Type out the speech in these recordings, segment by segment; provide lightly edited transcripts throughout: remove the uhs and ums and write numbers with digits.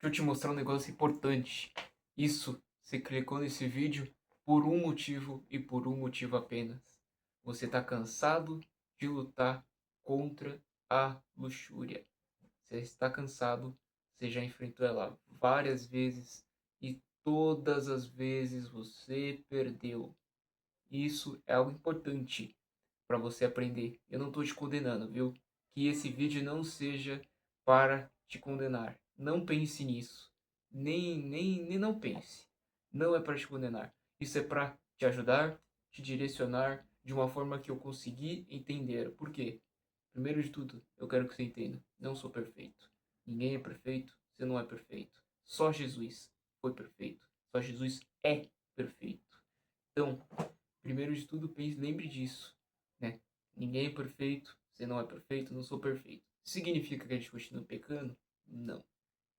eu te mostrar um negócio importante. Isso, você clicou nesse vídeo por um motivo e por um motivo apenas. Você está cansado de lutar contra a luxúria. Você está cansado, você já enfrentou ela várias vezes e todas as vezes você perdeu. Isso é algo importante para você aprender. Eu não estou te condenando, viu? Que esse vídeo não seja para te condenar. Não pense nisso. Nem não pense. Não é para te condenar. Isso é para te ajudar, te direcionar de uma forma que eu consegui entender. Por quê? Primeiro de tudo, eu quero que você entenda. Não sou perfeito. Ninguém é perfeito. Você não é perfeito. Só Jesus foi perfeito. Só Jesus é perfeito. Então, primeiro de tudo, pense, lembre disso, né? Ninguém é perfeito, você não é perfeito, não sou perfeito. Significa que a gente continua pecando? Não.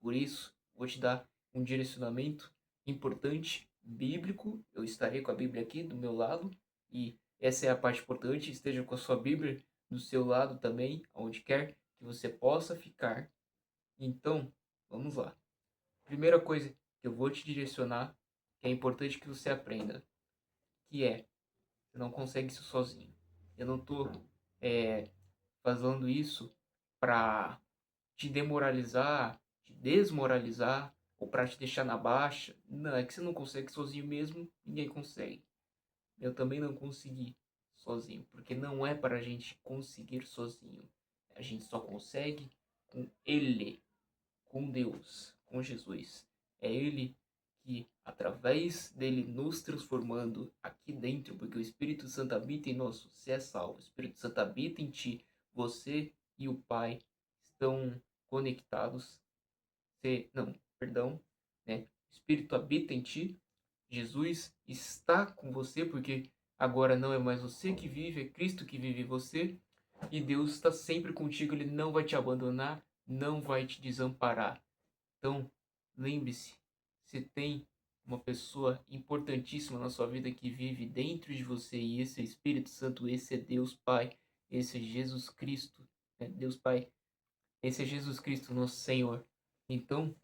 Por isso, vou te dar um direcionamento importante, bíblico. Eu estarei com a Bíblia aqui do meu lado e essa é a parte importante. Esteja com a sua Bíblia do seu lado também, onde quer que você possa ficar. Então, vamos lá. Primeira coisa que eu vou te direcionar, que é importante que você aprenda, que é você não consegue isso sozinho. Eu não tô fazendo isso para te demoralizar, te desmoralizar ou para te deixar na baixa. Não, é que você não consegue sozinho mesmo, ninguém consegue. Eu também não consegui sozinho, porque não é para a gente conseguir sozinho. A gente só consegue com Ele, com Deus, com Jesus. É Ele que, através dele nos transformando aqui dentro, porque o Espírito Santo habita em nós, você é salvo, o Espírito Santo habita em ti, você e o Pai estão conectados. Você, não, perdão, né? O Espírito habita em ti, Jesus está com você, porque agora não é mais você que vive, é Cristo que vive em você, e Deus está sempre contigo, Ele não vai te abandonar, não vai te desamparar. Então, lembre-se, você tem uma pessoa importantíssima na sua vida que vive dentro de você, e esse é o Espírito Santo, esse é Deus Pai, esse é Jesus Cristo, né? Deus Pai, esse é Jesus Cristo, nosso Senhor. Então,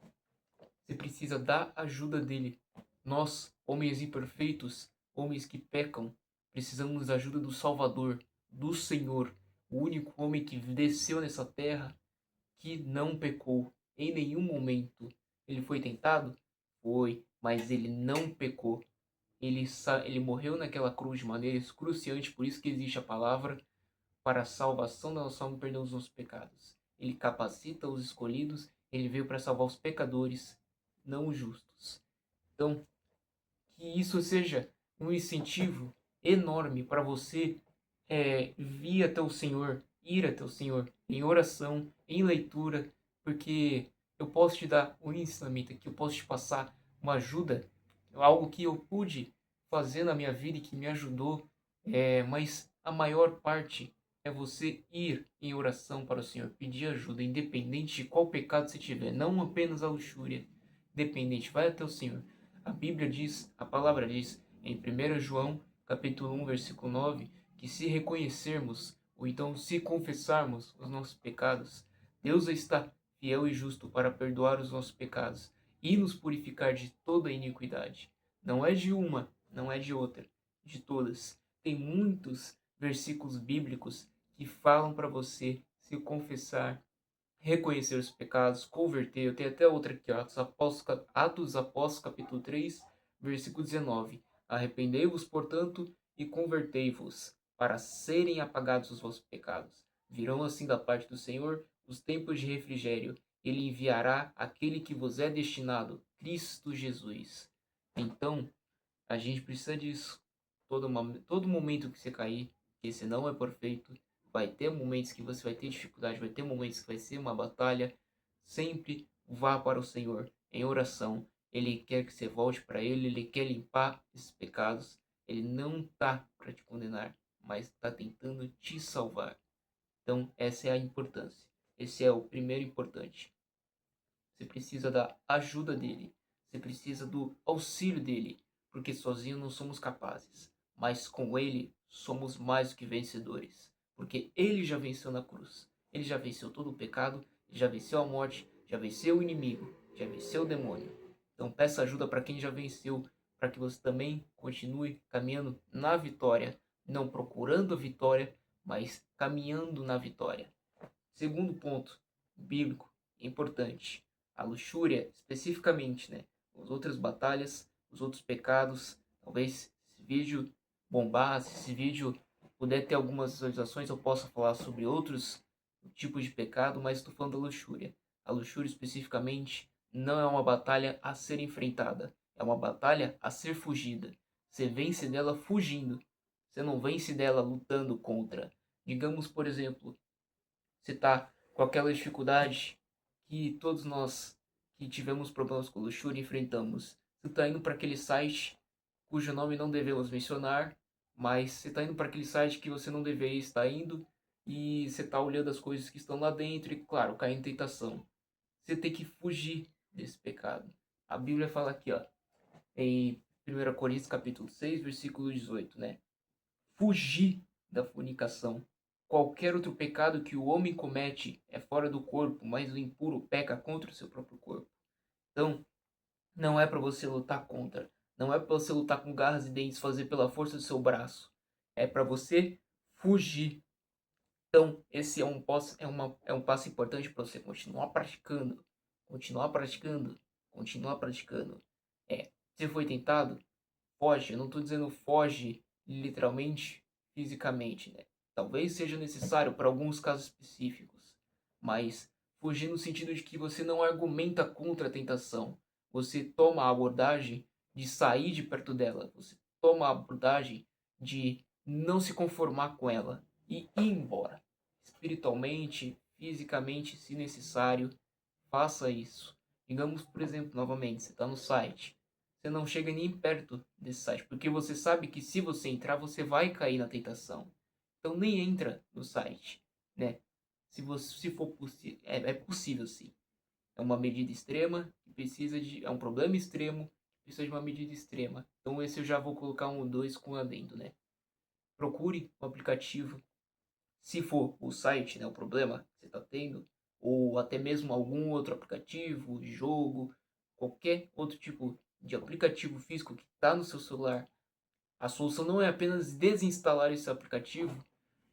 você precisa da ajuda dele. Nós, homens imperfeitos, homens que pecam, precisamos da ajuda do Salvador, do Senhor, o único homem que desceu nessa terra que não pecou em nenhum momento. Ele foi tentado? Foi, mas ele não pecou. Ele morreu naquela cruz de maneira excruciante, por isso que existe a palavra, para a salvação da nossa alma e perdão dos nossos pecados. Ele capacita os escolhidos, ele veio para salvar os pecadores, não os justos. Então, que isso seja um incentivo enorme para você vir até o Senhor, ir até o Senhor em oração, em leitura, porque eu posso te dar um ensinamento aqui, eu posso te passar uma ajuda, algo que eu pude fazer na minha vida e que me ajudou, mas a maior parte é você ir em oração para o Senhor, pedir ajuda, independente de qual pecado você tiver, não apenas a luxúria, independente, vai até o Senhor. A Bíblia diz, a palavra diz, em 1 João, capítulo 1, versículo 9, que se reconhecermos, ou então se confessarmos os nossos pecados, Deus está fiel e justo para perdoar os nossos pecados e nos purificar de toda iniquidade. Não é de uma, não é de outra, de todas. Tem muitos versículos bíblicos que falam para você se confessar, reconhecer os pecados, converter. Eu tenho até outra aqui, ó, Atos Apóstolos, capítulo 3, versículo 19. Arrependei-vos, portanto, e convertei-vos, para serem apagados os vossos pecados. Virão assim da parte do Senhor os tempos de refrigério. Ele enviará aquele que vos é destinado, Cristo Jesus. Então, a gente precisa disso. Todo momento que você cair, que esse não é perfeito, vai ter momentos que você vai ter dificuldade, vai ter momentos que vai ser uma batalha. Sempre vá para o Senhor em oração. Ele quer que você volte para Ele, Ele quer limpar esses pecados. Ele não está para te condenar, mas está tentando te salvar. Então, essa é a importância. Esse é o primeiro importante. Você precisa da ajuda dele. Você precisa do auxílio dele, porque sozinho não somos capazes, mas com ele somos mais do que vencedores, porque ele já venceu na cruz. Ele já venceu todo o pecado, já venceu a morte, já venceu o inimigo. já venceu o demônio. Então peça ajuda para quem já venceu, para que você também continue caminhando na vitória, não procurando a vitória, mas caminhando na vitória. Segundo ponto bíblico importante, a luxúria especificamente, né? As outras batalhas, os outros pecados, talvez esse vídeo bombar, se esse vídeo puder ter algumas visualizações, eu possa falar sobre outros tipos de pecado, mas estou falando da luxúria. A luxúria especificamente não é uma batalha a ser enfrentada, é uma batalha a ser fugida. Você vence dela fugindo, você não vence dela lutando contra. Digamos, por exemplo, você está com aquela dificuldade que todos nós que tivemos problemas com luxúria enfrentamos. Você está indo para aquele site cujo nome não devemos mencionar, mas você está indo para aquele site que você não deveria estar indo e você está olhando as coisas que estão lá dentro e, claro, cai em tentação. Você tem que fugir desse pecado. A Bíblia fala aqui, ó, em 1 Coríntios capítulo 6, versículo 18, né? Fugir da fornicação. Qualquer outro pecado que o homem comete é fora do corpo, mas o impuro peca contra o seu próprio corpo. Então, não é para você lutar contra. Não é para você lutar com garras e dentes, fazer pela força do seu braço. É para você fugir. Então, esse é um passo importante para você continuar praticando. Continuar praticando. Continuar praticando. Você foi tentado? Foge. Eu não estou dizendo foge literalmente, fisicamente, né? Talvez seja necessário para alguns casos específicos. Mas fugir no sentido de que você não argumenta contra a tentação. Você toma a abordagem de sair de perto dela. Você toma a abordagem de não se conformar com ela e ir embora. Espiritualmente, fisicamente, se necessário, faça isso. Digamos, por exemplo, novamente, você está no site. Você não chega nem perto desse site, porque você sabe que se você entrar, você vai cair na tentação. Então nem entra no site, né? Se for possível, é possível sim. É uma medida extrema que precisa de, é um problema extremo que precisa de uma medida extrema. Então esse eu já vou colocar um 2 com adendo, né? Procure o aplicativo. Se for o site, né, o problema que você está tendo, ou até mesmo algum outro aplicativo, jogo, qualquer outro tipo de aplicativo físico que está no seu celular, a solução não é apenas desinstalar esse aplicativo,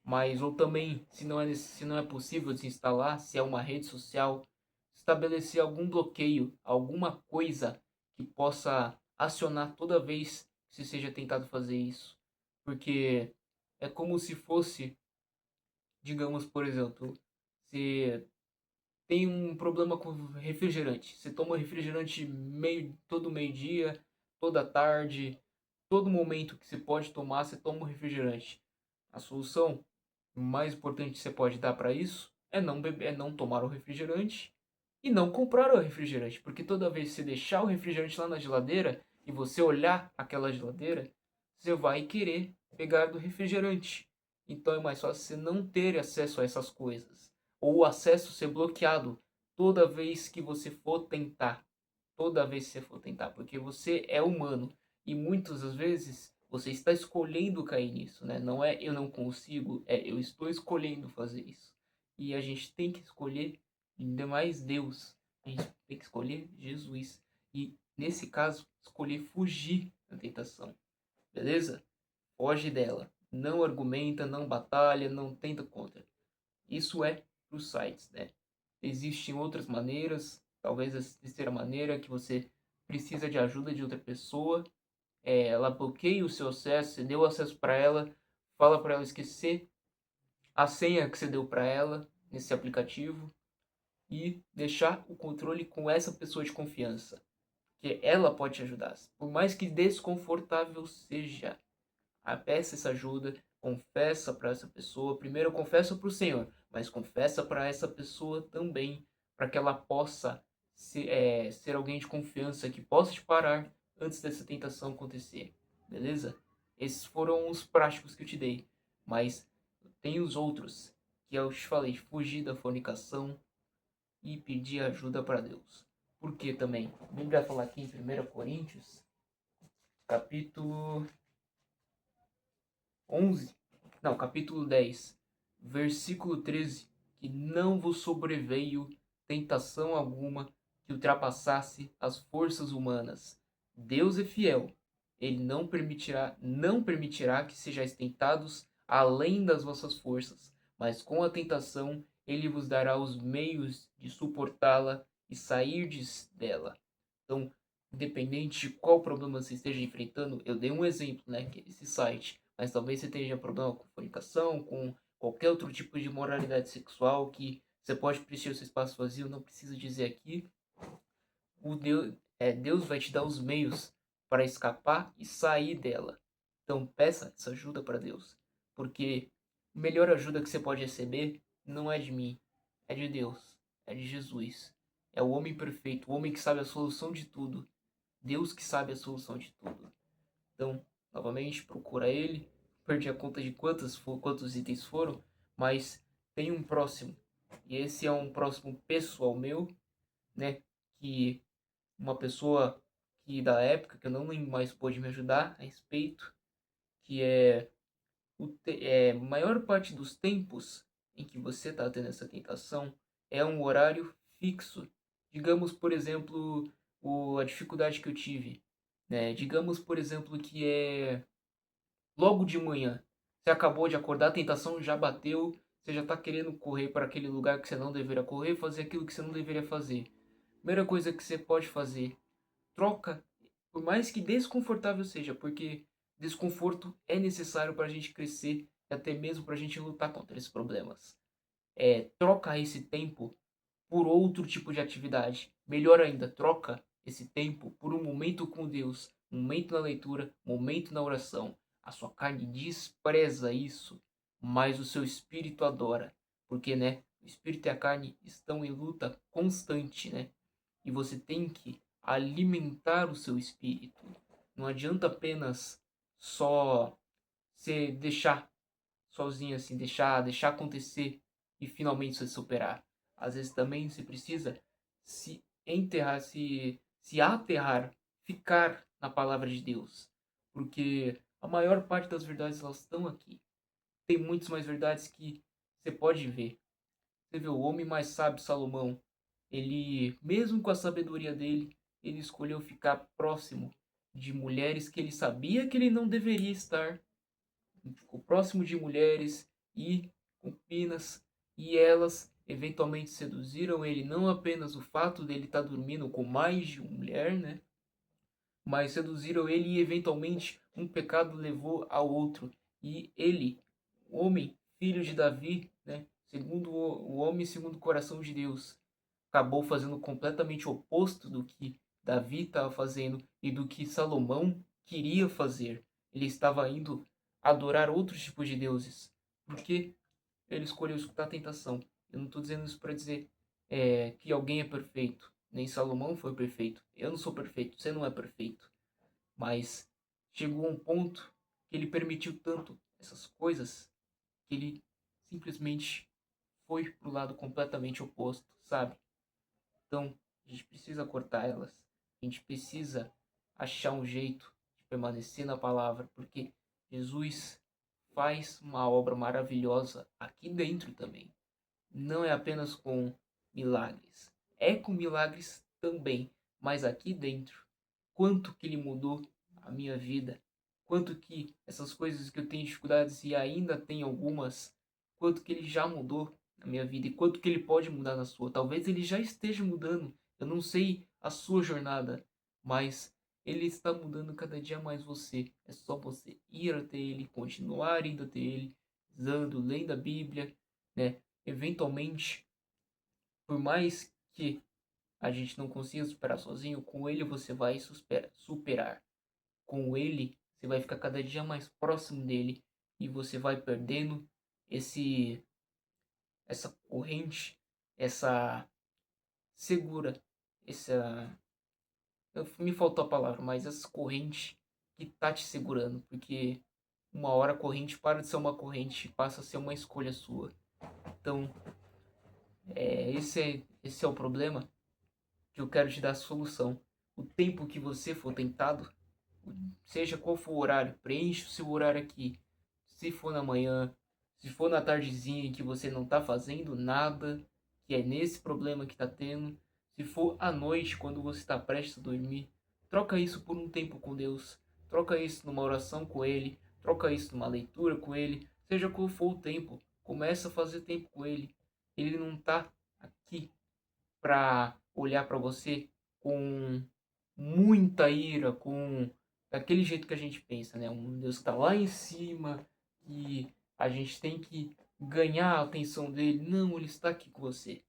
mas ou também, se não é possível desinstalar, se é uma rede social, estabelecer algum bloqueio, alguma coisa que possa acionar toda vez que você seja tentado fazer isso. Porque é como se fosse, digamos, por exemplo, você tem um problema com refrigerante. Você toma refrigerante todo meio-dia, toda tarde, todo momento que você pode tomar, você toma um refrigerante. A solução mais importante que você pode dar para isso é não beber, é não tomar o refrigerante e não comprar o refrigerante, porque toda vez que você deixar o refrigerante lá na geladeira e você olhar aquela geladeira, você vai querer pegar do refrigerante. Então é mais fácil você não ter acesso a essas coisas, ou o acesso ser bloqueado toda vez que você for tentar. Toda vez que você for tentar, porque você é humano e muitas das vezes você está escolhendo cair nisso, né? Não é eu não consigo, é eu estou escolhendo fazer isso. E a gente tem que escolher ainda mais Deus. A gente tem que escolher Jesus. E nesse caso, escolher fugir da tentação. Beleza? Foge dela. Não argumenta, não batalha, não tenta contra. Isso é para os sites, né? Existem outras maneiras, talvez a terceira maneira que você precisa de ajuda de outra pessoa, ela bloqueia o seu acesso, você deu acesso para ela, fala para ela esquecer a senha que você deu para ela nesse aplicativo e deixar o controle com essa pessoa de confiança, que ela pode te ajudar, por mais que desconfortável seja. Peça essa ajuda, confessa para essa pessoa. Primeiro confessa para o Senhor, mas confessa para essa pessoa também, para que ela possa ser alguém de confiança que possa te parar antes dessa tentação acontecer. Beleza? Esses foram os práticos que eu te dei, mas tem os outros que eu te falei: fugir da fornicação e pedir ajuda para Deus. Por que também? A Bíblia fala aqui em 1 Coríntios, capítulo 11, não, capítulo 10, versículo 13, que não vos sobreveio tentação alguma que ultrapassasse as forças humanas. Deus é fiel. Ele não permitirá que sejais tentados além das vossas forças, mas com a tentação ele vos dará os meios de suportá-la e sairdes dela. Então, independente de qual problema você esteja enfrentando, eu dei um exemplo, né, que é esse site, mas talvez você tenha problema com fornicação, com qualquer outro tipo de moralidade sexual que você pode preencher o seu espaço vazio, não precisa dizer aqui. Deus vai te dar os meios para escapar e sair dela. Então peça essa ajuda para Deus, porque a melhor ajuda que você pode receber não é de mim, é de Deus, é de Jesus. É o homem perfeito, o homem que sabe a solução de tudo. Deus que sabe a solução de tudo. Então, novamente, procura ele. Perdi a conta de quantos itens foram, mas tem um próximo. E esse é um próximo pessoal meu, né? Que uma pessoa que da época, que eu não lembro mais, pôde me ajudar a respeito, que é maior parte dos tempos em que você está tendo essa tentação é um horário fixo. Digamos, por exemplo, a dificuldade que eu tive, né? Digamos, por exemplo, que é logo de manhã. Você acabou de acordar, a tentação já bateu, você já está querendo correr para aquele lugar que você não deveria correr, fazer aquilo que você não deveria fazer. Primeira coisa que você pode fazer, troca, por mais que desconfortável seja, porque desconforto é necessário para a gente crescer e até mesmo para a gente lutar contra esses problemas. Troca esse tempo por outro tipo de atividade. Melhor ainda, troca esse tempo por um momento com Deus, um momento na leitura, um momento na oração. A sua carne despreza isso, mas o seu espírito adora, porque, né, o espírito e a carne estão em luta constante, né? E você tem que alimentar o seu espírito. Não adianta apenas só se deixar sozinho assim, deixar acontecer e finalmente se superar. Às vezes também se precisa se enterrar, se aterrar, ficar na palavra de Deus, porque a maior parte das verdades elas estão aqui. Tem muitas mais verdades que você pode ver. Você vê o homem mais sábio, Salomão, ele, mesmo com a sabedoria dele, ele escolheu ficar próximo de mulheres que ele sabia que ele não deveria estar. Ficou próximo de mulheres e concubinas, e elas eventualmente seduziram ele, não apenas o fato dele estar dormindo com mais de uma mulher, né? Mas seduziram ele e eventualmente um pecado levou ao outro. E ele, homem, filho de Davi, né? Segundo o homem segundo o coração de Deus, acabou fazendo completamente o oposto do que Davi estava fazendo e do que Salomão queria fazer. Ele estava indo adorar outros tipos de deuses. Porque ele escolheu escutar a tentação. Eu não estou dizendo isso para dizer que alguém é perfeito. Nem Salomão foi perfeito. Eu não sou perfeito, você não é perfeito. Mas chegou a um ponto que ele permitiu tanto essas coisas que ele simplesmente foi pro lado completamente oposto, sabe? Então, a gente precisa cortar elas. A gente precisa achar um jeito de permanecer na palavra, porque Jesus faz uma obra maravilhosa aqui dentro também. Não é apenas com milagres. É com milagres também, mas aqui dentro, quanto que ele mudou a minha vida, quanto que essas coisas que eu tenho dificuldades e ainda tenho algumas, quanto que ele já mudou na minha vida e quanto que ele pode mudar na sua. Talvez ele já esteja mudando, eu não sei a sua jornada, mas ele está mudando cada dia mais você. É só você ir até ele, continuar indo até ele, rezando, lendo a Bíblia, né? Eventualmente, por mais que a gente não consiga superar sozinho, com ele você vai superar. Com ele, você vai ficar cada dia mais próximo dele e você vai perdendo esse essa corrente, essa segura, essa me faltou a palavra, mas essa corrente que tá te segurando, porque uma hora a corrente para de ser uma corrente e passa a ser uma escolha sua. Então, esse é o problema que eu quero te dar a solução. O tempo que você for tentado, seja qual for o horário, preenche o seu horário aqui. Se for na manhã, se for na tardezinha que você não está fazendo nada, que é nesse problema que está tendo, Se for à noite, quando você está prestes a dormir, troca isso por um tempo com Deus. Troca isso numa oração com Ele. Troca isso numa leitura com Ele. Seja qual for o tempo, começa a fazer tempo com Ele. Ele não está aqui para olhar para você com muita ira, com daquele jeito que a gente pensa, né? Um Deus que está lá em cima e a gente tem que ganhar a atenção dele. Não, ele está aqui com você.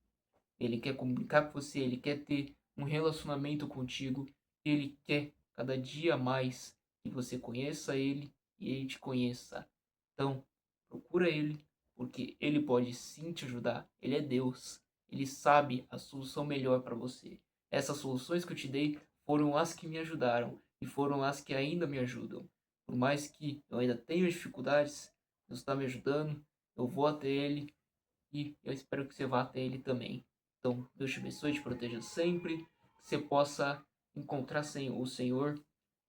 Ele quer comunicar com você, ele quer ter um relacionamento contigo, ele quer cada dia mais que você conheça ele e ele te conheça. Então, procura ele, porque ele pode sim te ajudar. Ele é Deus, ele sabe a solução melhor para você. Essas soluções que eu te dei foram as que me ajudaram e foram as que ainda me ajudam. Por mais que eu ainda tenha dificuldades, Deus está me ajudando, eu vou até ele e eu espero que você vá até ele também. Então, Deus te abençoe, te proteja sempre, que você possa encontrar o Senhor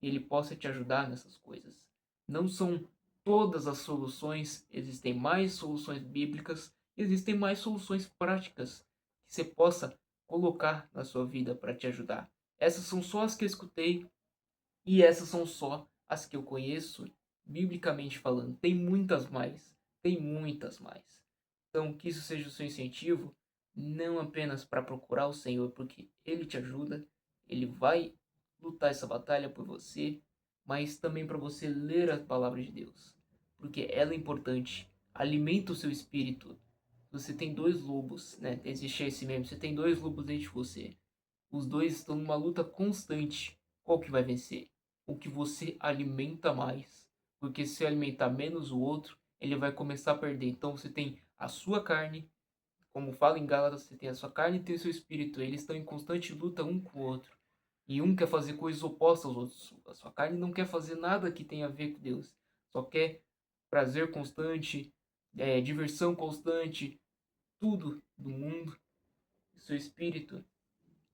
e Ele possa te ajudar nessas coisas. Não são todas as soluções, existem mais soluções bíblicas, existem mais soluções práticas que você possa colocar na sua vida para te ajudar. Essas são só as que eu escutei e essas são só as que eu conheço, biblicamente falando. Tem muitas mais, tem muitas mais. Então, que isso seja o seu incentivo, não apenas para procurar o Senhor, porque Ele te ajuda, Ele vai lutar essa batalha por você, mas também para você ler a palavra de Deus, porque ela é importante, alimenta o seu espírito. Você tem dois lobos, né? Existe esse meme, você tem dois lobos dentro de você. Os dois estão numa luta constante. Qual que vai vencer? O que você alimenta mais. Porque se alimentar menos o outro, ele vai começar a perder. Então você tem a sua carne, como fala em Gálatas, você tem a sua carne e tem o seu espírito. Eles estão em constante luta um com o outro. E um quer fazer coisas opostas aos outros. A sua carne não quer fazer nada que tenha a ver com Deus. Só quer prazer constante, diversão constante, tudo do mundo. O seu espírito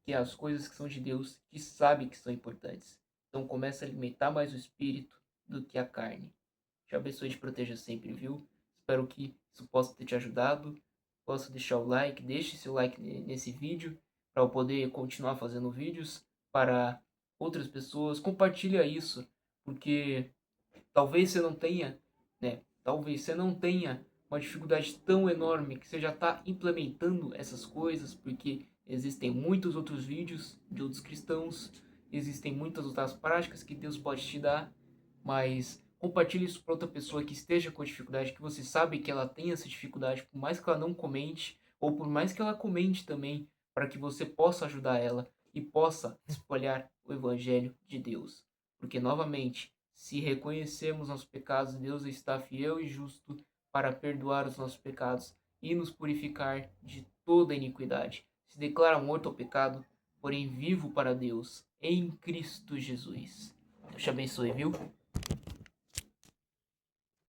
que é as coisas que são de Deus, que sabe que são importantes. Então começa a alimentar mais o espírito do que a carne. Te abençoe e te proteja sempre, viu? Espero que isso possa ter te ajudado. Possa deixar o like, deixe seu like nesse vídeo para eu poder continuar fazendo vídeos para outras pessoas. Compartilha isso, porque talvez você não tenha, né? Talvez você não tenha uma dificuldade tão enorme que você já está implementando essas coisas, porque existem muitos outros vídeos de outros cristãos, existem muitas outras práticas que Deus pode te dar, mas compartilhe isso para outra pessoa que esteja com dificuldade, que você sabe que ela tem essa dificuldade, por mais que ela não comente, ou por mais que ela comente também, para que você possa ajudar ela e possa espalhar o Evangelho de Deus. Porque, novamente, se reconhecermos nossos pecados, Deus está fiel e justo para perdoar os nossos pecados e nos purificar de toda iniquidade. Se declara morto ao pecado, porém vivo para Deus, em Cristo Jesus. Deus te abençoe, viu?